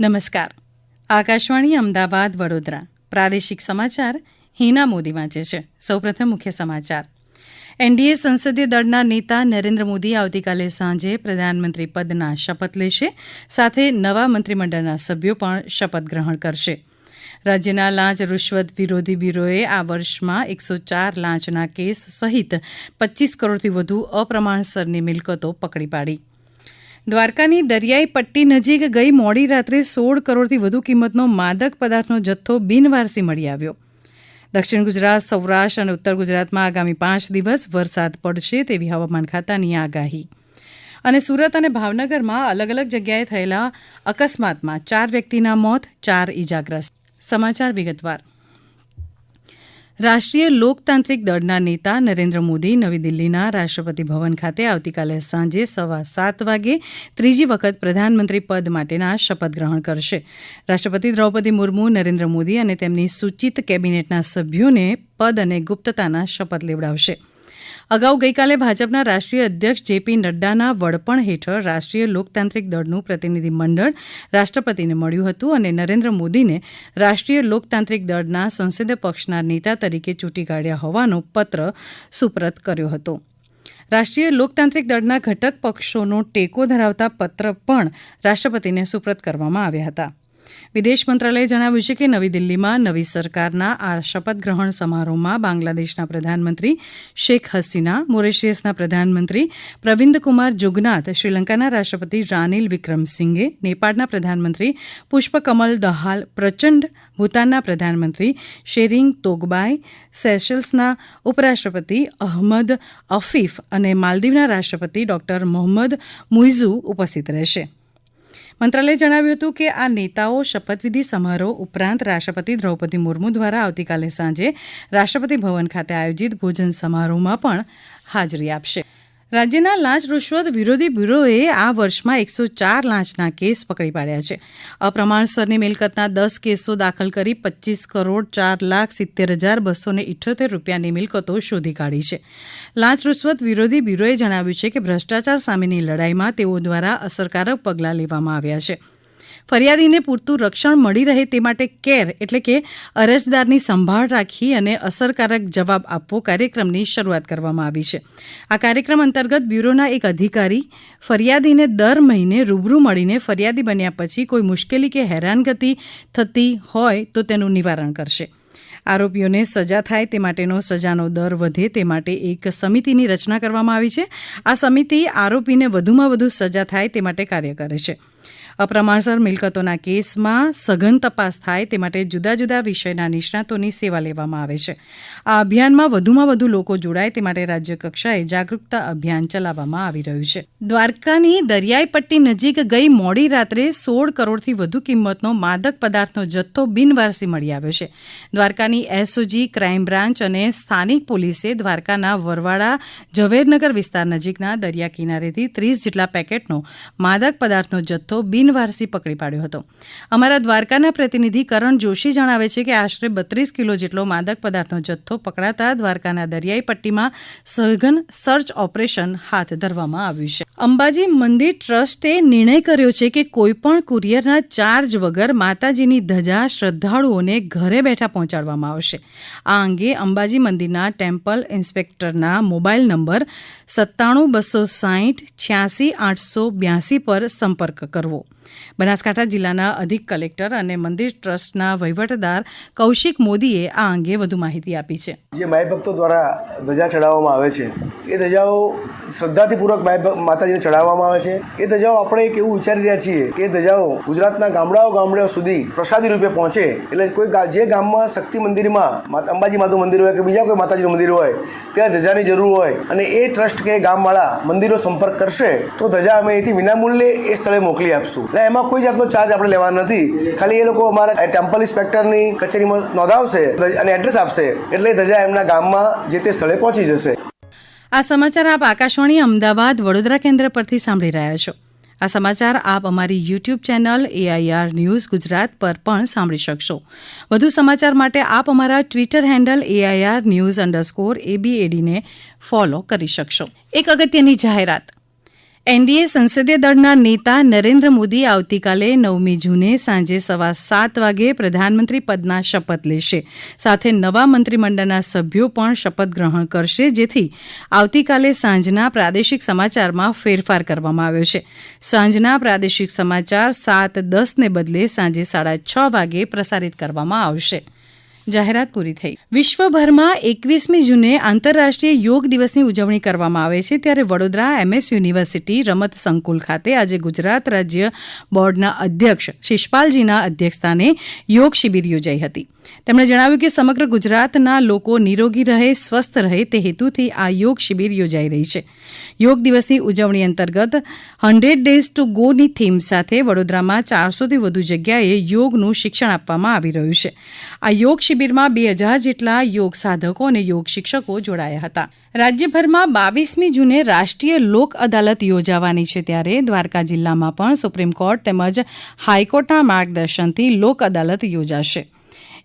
નમસ્કાર. આકાશવાણી અમદાવાદ વડોદરા પ્રાદેશિક સમાચાર હિના મોદી વાંચે છે. સૌપ્રથમ મુખ્ય સમાચાર. એનડીએ સંસદીય દળના નેતા નરેન્દ્ર મોદી આવતીકાલે સાંજે પ્રધાનમંત્રી પદના શપથ લેશે. સાથે નવા મંત્રીમંડળના સભ્યો પણ શપથ ગ્રહણ કરશે. રાજ્યના લાંચ રૂશ્વત વિરોધી બ્યુરોએ આ વર્ષમાં 104 લાંચના કેસ સહિત 25 કરોડથી વધુ અપ્રમાણસરની મિલકતો પકડી પાડી. દ્વારકાની દરિયાઈ પટ્ટી નજીક ગઈ મોડી રાત્રે 16 કરોડથી વધુ કિંમતનો માદક પદાર્થનો જથ્થો બિનવારસી મળી આવ્યો. દક્ષિણ ગુજરાત, સૌરાષ્ટ્ર અને ઉત્તર ગુજરાતમાં આગામી 5 દિવસ વરસાદ પડશે તેવી હવામાન ખાતાની આગાહી. અને સુરત અને ભાવનગરમાં અલગ અલગ જગ્યાએ થયેલા અકસ્માતમાં 4 વ્યક્તિના મોત, 4 ઇજાગ્રસ્ત. સમાચાર વિગતવાર. રાષ્ટ્રીય લોકતાંત્રિક દળના નેતા નરેન્દ્ર મોદી નવી દિલ્હીના રાષ્ટ્રપતિ ભવન ખાતે આવતીકાલે સાંજે 7:15 વાગે ત્રીજી વખત પ્રધાનમંત્રી પદ માટેના શપથ ગ્રહણ કરશે. રાષ્ટ્રપતિ દ્રૌપદી મુર્મુ નરેન્દ્ર મોદી અને તેમની સૂચિત કેબિનેટના સભ્યોને પદ અને ગુપ્તતાના શપથ લેવડાવશે. અગાઉ ગઈકાલે ભાજપના રાષ્ટ્રીય અધ્યક્ષ જેપી નડ્ડાના વડપણ હેઠળ રાષ્ટ્રીય લોકતાંત્રિક દળનું પ્રતિનિધિ મંડળ રાષ્ટ્રપતિને મળ્યું હતું અને નરેન્દ્ર મોદીને રાષ્ટ્રીય લોકતાંત્રિક દળના સંસદીય પક્ષના નેતા તરીકે ચૂંટી કાઢ્યા હોવાનો પત્ર સુપરત કર્યો હતો. રાષ્ટ્રીય લોકતાંત્રિક દળના ઘટક પક્ષોનો ટેકો ધરાવતા પત્ર પણ રાષ્ટ્રપતિને સુપરત કરવામાં આવ્યા હતા. વિદેશ મંત્રાલયે જણાવ્યું છે કે નવી દિલ્હીમાં નવી સરકારના આ શપથ ગ્રહણ સમારોહમાં બાંગ્લાદેશના પ્રધાનમંત્રી શેખ હસીના, મોરેશિયસના પ્રધાનમંત્રી પ્રવિન્દકુમાર જુગનાથ, શ્રીલંકાના રાષ્ટ્રપતિ રાનિલ વિક્રમસિંઘે, નેપાળના પ્રધાનમંત્રી પુષ્પકમલ દહાલ પ્રચંડ, ભૂતાનના પ્રધાનમંત્રી શેરિંગ તોગબાય, સેશલ્સના ઉપરાષ્ટ્રપતિ અહમદ અફીફ અને માલદીવના રાષ્ટ્રપતિ ડોક્ટર મોહમ્મદ મુઇઝુ ઉપસ્થિત રહેશે. મંત્રાલયે જણાવ્યું હતું કે આ નેતાઓ શપથવિધિ સમારોહ ઉપરાંત રાષ્ટ્રપતિ દ્રૌપદી મુર્મુ દ્વારા આવતીકાલે સાંજે રાષ્ટ્રપતિ ભવન ખાતે આયોજિત ભોજન સમારોહમાં પણ હાજરી આપશે. રાજ્યના લાંચ રૂશ્વત વિરોધી બ્યુરોએ આ વર્ષમાં 104 લાંચના કેસ પકડી પાડ્યા છે. અપ્રમાણસરની મિલકતના 10 કેસો દાખલ કરી 25 કરોડ 4,70,278 રૂપિયાની મિલકતો શોધી કાઢી છે. લાંચ રૂશ્વત વિરોધી બ્યુરોએ જણાવ્યું છે કે ભ્રષ્ટાચાર સામેની લડાઈમાં તેઓ દ્વારા અસરકારક પગલાં લેવામાં આવ્યા છે. ફરિયાદીને પૂરતું રક્ષણ મળી રહે તે માટે કેર એટલે કે અરજદારની સંભાળ રાખી અને અસરકારક જવાબ આપવો કાર્યક્રમની શરૂઆત કરવામાં આવી છે. આ કાર્યક્રમ અંતર્ગત બ્યુરોના એક અધિકારી ફરિયાદીને દર મહિને રૂબરૂ મળીને ફરિયાદી બન્યા પછી કોઈ મુશ્કેલી કે હેરાનગતિ થતી હોય તો તેનું નિવારણ કરશે. આરોપીઓને સજા થાય તે માટેનો સજાનો દર વધે તે માટે એક સમિતિની રચના કરવામાં આવી છે. આ સમિતિ આરોપીને વધુમાં વધુ સજા થાય તે માટે કાર્ય કરે છે. અપ્રમાણસર મિલકતોના કેસમાં સઘન તપાસ થાય તે માટે જુદા જુદા વિષયના નિષ્ણાતોની સેવા લેવામાં આવે છે. આ અભિયાનમાં વધુમાં વધુ લોકો જોડાય તે માટે રાજ્ય કક્ષાએ જાગૃતતા અભિયાન ચલાવવામાં આવી રહ્યું છે. દ્વારકાની દરિયાઈ પટ્ટી નજીક ગઈ મોડી રાત્રે 16 કરોડથી વધુ કિંમતનો માદક પદાર્થનો જથ્થો બિનવારસી મળી આવ્યો છે. દ્વારકાની એસઓજી, ક્રાઇમ બ્રાન્ચ અને સ્થાનિક પોલીસે દ્વારકાના વરવાડા ઝવેરનગર વિસ્તાર નજીકના દરિયા કિનારેથી 30 જેટલા પેકેટનો માદક પદાર્થનો જથ્થો બિનવારસી પકડી પાડ્યો હતો. અમારા દ્વારકાના પ્રતિનિધિ કરણ જોશી જણાવે છે કે આશરે 32 કિલો જેટલો માદક પદાર્થનો જથ્થો પકડાતા દ્વારકાના દરિયાઈ પટ્ટીમાં સઘન સર્ચ ઓપરેશન હાથ ધરવામાં આવ્યું છે. અંબાજી મંદિર ટ્રસ્ટે નિર્ણય કર્યો છે કે કોઈપણ કુરિયરના ચાર્જ વગર માતાજીની ધજા શ્રદ્ધાળુઓને ઘરે બેઠા પહોંચાડવામાં આવશે. આ અંગે અંબાજી મંદિરના ટેમ્પલ ઇન્સ્પેક્ટરના મોબાઈલ નંબર 97 260 86 882 પર સંપર્ક કરવો. બનાસકાંઠા જિલ્લાના અધિક કલેક્ટર અને મંદિર ટ્રસ્ટના વહીવટદાર કૌશિક મોદીએ આ અંગે વધુ માહિતી આપી છે. જે માઈ ભક્તો દ્વારા ધજા ચડાવવામાં આવે છે એ ધજાઓ શ્રદ્ધાથી માતાજીને ચડાવવામાં આવે છે. એ ધજાઓ આપણે એક એવું વિચારી રહ્યા છીએ કે ધજાઓ ગુજરાતના ગામડાઓ સુધી પ્રસાદી રૂપે પહોંચે. એટલે કોઈ જે ગામમાં શક્તિ મંદિરમાં અંબાજી માતું મંદિર હોય કે બીજા કોઈ માતાજીનું મંદિર હોય ત્યાં ધજાની જરૂર હોય અને એ ટ્રસ્ટ કે ગામવાળા મંદિરો સંપર્ક કરશે તો ધજા અમે અહીંથી વિનામૂલ્યે એ સ્થળે મોકલી આપશું. એટલે એમાં કોઈ જાતનો ચાર્જ આપણે લેવાનો નથી. ખાલી એ લોકો અમારા ટેમ્પલ ઇન્સ્પેક્ટરની કચેરીમાં નોંધાવશે અને એડ્રેસ આપશે એટલે ધજા એમના ગામમાં જે તે સ્થળે પહોંચી જશે. આ સમાચાર આપ આકાશવાણી અમદાવાદ વડોદરા કેન્દ્ર પરથી સાંભળી રહ્યા છો. આ સમાચાર આપ અમારી YouTube channel AIR news Gujarat પર પણ સાંભળી શકશો. વધુ સમાચાર માટે આપ અમારા ટ્વિટર હેન્ડલ AIR_news_ABAD ને ફોલો કરી શકશો. એક અગત્યની જાહેરાત. એનડીએ સંસદીય દળના નેતા નરેન્દ્ર મોદી આવતીકાલે 9મી જૂને સાંજે 7:15 વાગે પ્રધાનમંત્રી પદના શપથ લેશે. સાથે નવા મંત્રીમંડળના સભ્યો પણ શપથ ગ્રહણ કરશે, જેથી આવતીકાલે સાંજના પ્રાદેશિક સમાચારમાં ફેરફાર કરવામાં આવ્યો છે. સાંજના પ્રાદેશિક સમાચાર 7:10 ને બદલે સાંજે 6:30 વાગે પ્રસારિત કરવામાં આવશે. જાહેરાત પૂરી થઈ. વિશ્વભરમાં 21મી જૂને આંતરરાષ્ટ્રીય યોગ દિવસની ઉજવણી કરવામાં આવે છે, ત્યારે વડોદરા MS યુનિવર્સિટી રમત સંકુલ ખાતે આજે ગુજરાત રાજ્ય બોર્ડના અધ્યક્ષ શિષપાલજીના અધ્યક્ષસ્થાને યોગ શિબિર યોજાઈ હતી. તેમણે જણાવ્યું કે સમગ્ર ગુજરાતના લોકો નિરોગી રહે, સ્વસ્થ રહે તે હેતુથી આ યોગ શિબિર યોજાઈ રહી છે. યોગ દિવસની ઉજવણી અંતર્ગત 100 ડેઝ ટુ ગોની થીમ સાથે વડોદરામાં 400થી વધુ જગ્યાએ યોગનું શિક્ષણ આપવામાં આવી રહ્યું છે. આ યોગ શિબિરમાં 2000 જેટલા યોગ સાધકો અને યોગ શિક્ષકો જોડાયા હતા. રાજ્યભરમાં 22મી જૂને રાષ્ટ્રીય લોક અદાલત યોજાવાની છે, ત્યારે દ્વારકા જિલ્લામાં પણ સુપ્રીમ કોર્ટ તેમજ હાઈકોર્ટના માર્ગદર્શનથી લોક અદાલત યોજાશે.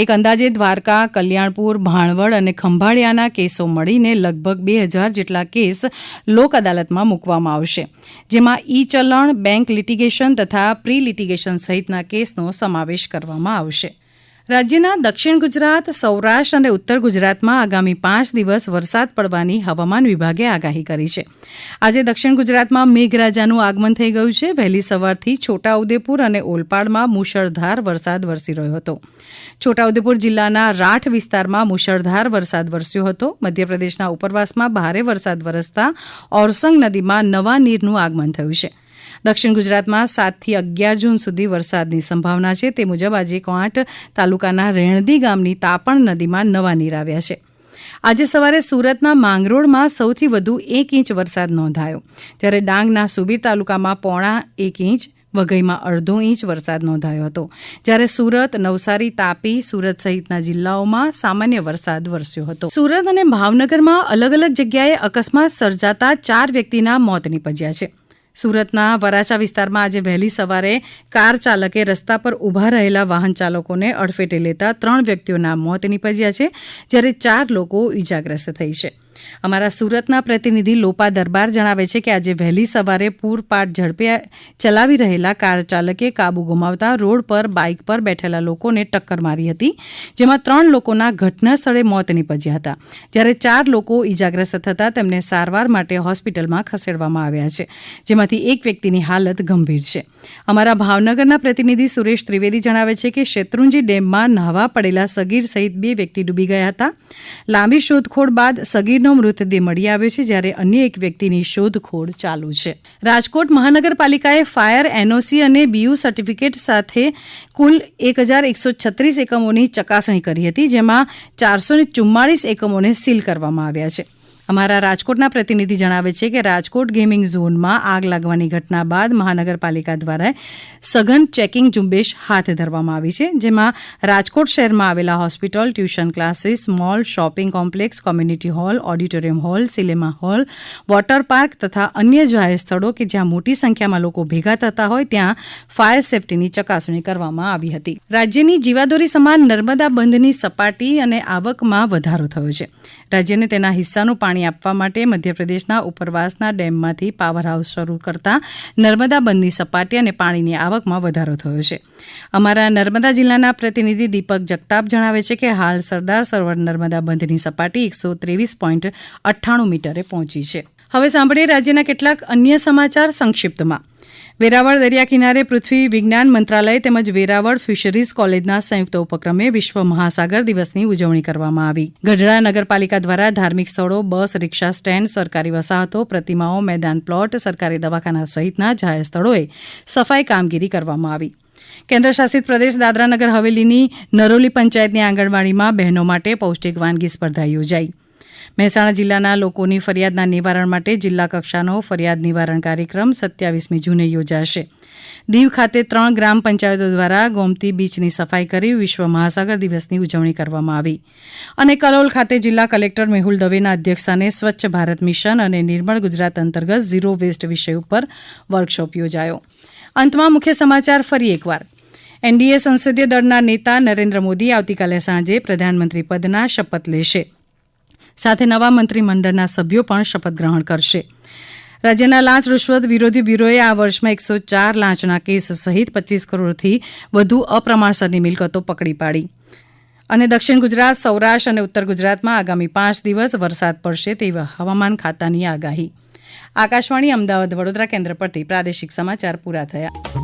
એક અંદાજે દ્વારકા, કલ્યાણપુર, ભાણવડ અને ખંભાળિયાના કેસો મળીને લગભગ 2000 જેટલા કેસ લોક અદાલતમાં મૂકવામાં આવશે, જેમાં ઈ-ચલણ, બેંક લિટિગેશન તથા પ્રી લિટિગેશન સહિતના કેસનો સમાવેશ કરવામાં આવશે. રાજ્યના દક્ષિણ ગુજરાત, સૌરાષ્ટ્ર અને ઉત્તર ગુજરાતમાં આગામી 5 દિવસ વરસાદ પડવાની હવામાન વિભાગે આગાહી કરી છે. આજે દક્ષિણ ગુજરાતમાં મેઘરાજાનું આગમન થઈ ગયું છે. વહેલી સવારથી છોટાઉદેપુર અને ઓલપાડમાં મુશળધાર વરસાદ વરસી રહ્યો હતો. છોટાઉદેપુર જિલ્લાના રાઠ વિસ્તારમાં મુશળધાર વરસાદ વરસ્યો હતો. મધ્યપ્રદેશના ઉપરવાસમાં ભારે વરસાદ વરસતા ઓરસંગ નદીમાં નવા નીરનું આગમન થયું છે. દક્ષિણ ગુજરાતમાં 7 થી 11 જૂન સુધી વરસાદની સંભાવના છે. તે મુજબ આજે ક્વાંટ તાલુકાના રેણદી ગામની તાપણ નદીમાં નવા નીર આવ્યા છે. આજે સવારે સુરતના માંગરોળમાં સૌથી વધુ 1 ઇંચ વરસાદ નોંધાયો, જ્યારે ડાંગના સુબીર તાલુકામાં 0.25 ઇંચ, વઘઈમાં 0.5 ઇંચ વરસાદ નોંધાયો હતો, જ્યારે સુરત, નવસારી, તાપી, સુરત સહિતના જિલ્લાઓમાં સામાન્ય વરસાદ વરસ્યો હતો. સુરત અને ભાવનગરમાં અલગ અલગ જગ્યાએ અકસ્માત સર્જાતા 4 વ્યક્તિના મોત નીપજ્યા છે. સુરતના વરાછા વિસ્તારમાં આજે વહેલી સવારે કાર ચાલકે રસ્તા પર ઊભા રહેલા વાહન ચાલકોને અડફેટે લેતા 3 વ્યક્તિઓના મોત નીપજ્યા છે, જ્યારે 4 લોકો ઇજાગ્રસ્ત થઈ છે. અમારા સુરતના પ્રતિનિધિ લોપા દરબાર જણાવે છે કે આજે વહેલી સવારે પૂરપાટ ઝડપે ચલાવી રહેલા કાર ચાલકે કાબુ ગુમાવતા રોડ પર બાઇક પર બેઠેલા લોકોને ટક્કર મારી હતી, જેમાં 3 લોકોના ઘટના સ્થળે મોત નીપજ્યા હતા, જ્યારે 4 લોકો ઇજાગ્રસ્ત થતાં તેમને સારવાર માટે હોસ્પિટલમાં ખસેડવામાં આવ્યા છે, જેમાંથી એક વ્યક્તિની હાલત ગંભીર છે. અમારા ભાવનગરના પ્રતિનિધિ સુરેશ ત્રિવેદી જણાવે છે કે શેત્રુંજી ડેમમાં નહાવા પડેલા સગીર સહિત 2 વ્યક્તિ ડૂબી ગયા હતા. લાંબી શોધખોળ બાદ સગીરનો મૃતદેહ મળી આવ્યો છે, જ્યારે અન્ય એક વ્યક્તિની શોધખોળ ચાલુ છે. રાજકોટ મહાનગરપાલિકાએ ફાયર NOC અને BU સર્ટિફિકેટ સાથે કુલ 1136 એકમોની ચકાસણી કરી હતી, જેમાં 444 એકમોને સીલ કરવામાં આવ્યા છે. અમારા રાજકોટના પ્રતિનિધિ જણાવે છે કે રાજકોટ ગેમિંગ ઝોનમાં આગ લાગવાની ઘટના બાદ મહાનગરપાલિકા દ્વારા સઘન ચેકિંગ ઝુંબેશ હાથ ધરવામાં આવી છે, જેમાં રાજકોટ શહેરમાં આવેલા hospital, tuition classes, mall, shopping complex, community hall, auditorium hall, cinema hall, water park તથા અન્ય જાહેર સ્થળો કે જ્યાં મોટી સંખ્યામાં લોકો ભેગા થતા હોય ત્યાં ફાયર સેફટીની ચકાસણી કરવામાં આવી હતી. રાજ્યની જીવાદોરી સમાન નર્મદા બંધની સપાટી અને આવકમાં વધારો થયો છે. રાજ્યને તેના હિસ્સાનું પાણી આપવા માટે મધ્યપ્રદેશના ઉપરવાસના ડેમમાંથી પાવર હાઉસ શરૂ કરતા નર્મદા બંધની સપાટી અને પાણીની આવકમાં વધારો થયો છે. અમારા નર્મદા જિલ્લાના પ્રતિનિધિ દીપક જગતાપ જણાવે છે કે હાલ સરદાર સરોવર નર્મદા બંધની સપાટી 123.98 મીટરે પહોંચી છે. હવે સાંભળીએ રાજ્યના કેટલાક અન્ય સમાચાર સંક્ષિપ્તમાં. વેરાવળ દરિયા કિનારે પૃથ્વી વિજ્ઞાન મંત્રાલય તેમજ વેરાવળ ફિશરીઝ કોલેજના સંયુક્ત ઉપક્રમે વિશ્વ મહાસાગર દિવસની ઉજવણી કરવામાં આવી. ગઢડા નગરપાલિકા દ્વારા ધાર્મિક સ્થળો, બસ, રિક્ષા સ્ટેન્ડ, સરકારી વસાહતો, પ્રતિમાઓ, મેદાન પ્લોટ, સરકારી દવાખાના સહિતના જાહેર સ્થળોએ સફાઈ કામગીરી કરવામાં આવી. કેન્દ્ર શાસિત પ્રદેશ દાદરા નગર હવેલીની નરોલી પંચાયતની આંગણવાડીમાં બહેનો માટે પૌષ્ટિક વાનગી સ્પર્ધા યોજાઈ. મહેસાણા જિલ્લાના લોકોની ફરિયાદના નિવારણ માટે જિલ્લા કક્ષાનો ફરિયાદ નિવારણ કાર્યક્રમ 27મી જૂને યોજાશે. દીવ ખાતે 3 ગ્રામ પંચાયતો દ્વારા ગોમતી બીચની સફાઈ કરી વિશ્વ મહાસાગર દિવસની ઉજવણી કરવામાં આવી. અને કલોલ ખાતે જિલ્લા કલેક્ટર મેહુલ દવેના અધ્યક્ષસ્થાને સ્વચ્છ ભારત મિશન અને નિર્મળ ગુજરાત અંતર્ગત ઝીરો વેસ્ટ વિષય ઉપર વર્કશોપ યોજાયો. અંતમાં મુખ્ય સમાચાર ફરી એકવાર. એનડીએ સંસદીય દળના નેતા નરેન્દ્ર મોદી આવતીકાલે સાંજે પ્રધાનમંત્રી પદના શપથ લેશે. સાથે નવા મંત્રીમંડળના સભ્યો પણ શપથ ગ્રહણ કરશે. રાજ્યના લાંચ રૂશ્વત વિરોધી બ્યુરોએ આ વર્ષમાં 104 લાંચના કેસ સહિત 25 કરોડથી વધુ અપ્રમાણસરની મિલકતો પકડી પાડી. અને દક્ષિણ ગુજરાત, સૌરાષ્ટ્ર અને ઉત્તર ગુજરાતમાં આગામી 5 દિવસ વરસાદ પડશે તેવી હવામાન ખાતાની આગાહી. આકાશવાણી અમદાવાદ વડોદરા કેન્દ્ર પરથી પ્રાદેશિક સમાચાર પૂરા થયા.